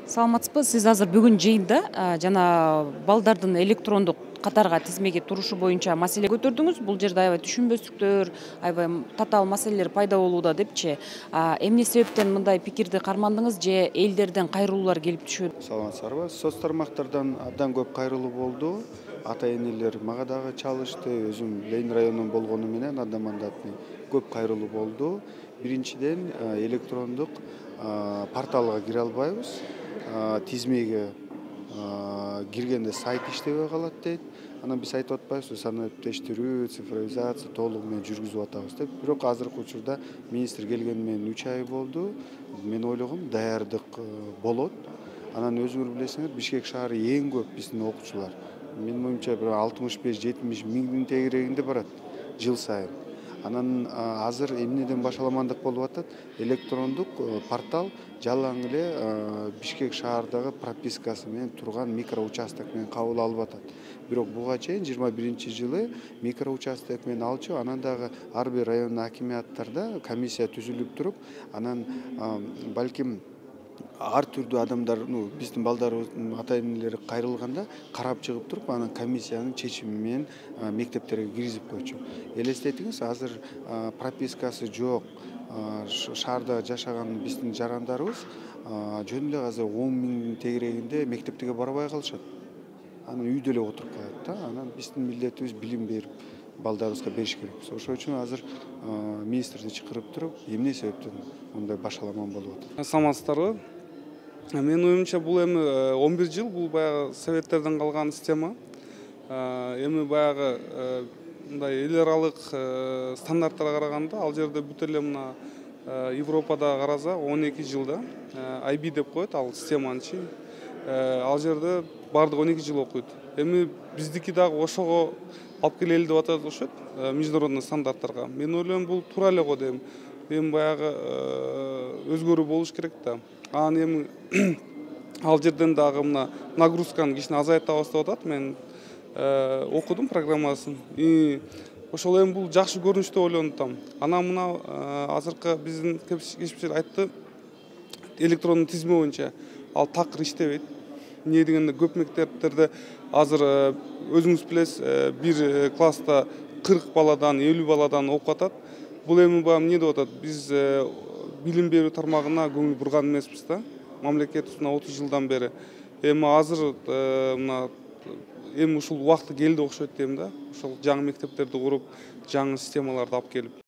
Саламатсызбы, сиз азыр бүгүн жыйында жана балдардын электрондук катарга тизмеге турушу боюнча маселе көтөрдүңүз. Бул жерде аябай түшүнбөстүктөр, аябай татаал маселелер пайда болууда депчи. Эмне себептен мындай пикирди кармандыңыз же элдерден кайрылуулар келип түшөт? Саламатсыздарбы. Соц тармактардан абдан көп кайрылуу болду. Ата-энелер мага дагы чалышты. Өзүм Ленин районунан болгону менен анда-мындатный көп кайрылуу болду. Биринчиден электрондук порталга кире албайбыз. Тизмеге киргенде сайт иштебей калат дейт. Анан биз айтып атпайбызбы, санариптештирүү, цифровизация толугу менен жүргүзүп атабыз деп. Бирок азыркы учурда министр келгени менен 3 ай болду. Мен ойлогом даярдык болот. Анан өзүңөр билесиңер, Бишкек шаары эң көп биздин окуучулар. Менин оюмча бир 65-70 миңдин тегерегинде барат жыл сайын. Анан азыр эмнеден башаламандык болуп атат? Электрондук портал жалаң эле Бишкек шаардагы пропискасы менен турган микроучасток менен кабыл алып атат. Бирок буга чейин 21-жылы микроучасток менен алчу, анан дагы ар бир район акимияттарда комиссия түзүлүп туруп, анан балким ар түрдүү адамдар, биздин балдарыбыздын ата-энелери кайрылганда карап чыгып туруп, анан комиссиянын чечими менен мектептерге киргизип койчу. Элестетиңиз, азыр пропискасы жок шаарда жашаган биздин жарандарыбыз жөн эле азыр 10 миңдин тегерегинде мектептерге барбай калышат. Анан үйдө эле отуруп калат да. Анан биздин милдетибиз билим берип, балдарыбызга бериш керекпиз. Ошол үчүн азыр министрди чакырып туруп, эмне себептен мындай башаламан болуп атат? Саламатсыздарбы. Менин оюмча бул эми 11 жыл бул баягы советтерден калган система. Эми баягы мындай эл аралык стандарттарга караганда ал жерде бүт эле мына Европада караса 12 жылда IB деп коет ал системанычы. Ал жерде бардык 12 жыл окуйт. Эми биздики дагы ошого алып келели деп атат окшойт, международный стандарттарга. Мен ойлойм бул туура эле го дейм. Эми баягы өзгөрүү болуш керек да. Анан эми ал жерден дагы мына нагрузканы кичине азайтабыз деп атат. Мен окудум программасын. Ошол эми бул жакшы көрүнүш деп ойлонуп атам. Анан мына азыркы биздин кесипчилер айтты, электрондук тизме боюнча ал такыр иштебейт. Эмне дегенде көп мектептерде азыр өзүңүз билесиз, бир класста 40 баладан 50 баладан окуп атат. Бул эми баягы эмне деп атат? Биз билим берүү тармагына көңүл бурган эмеспиз да. Мамлекетибиз 30 жылдан бери. Эми азыр мына эми ушул убакыты келди окшойт дейм да. Ошол жаңы мектептерди куруп, жаңы системаларды алып келип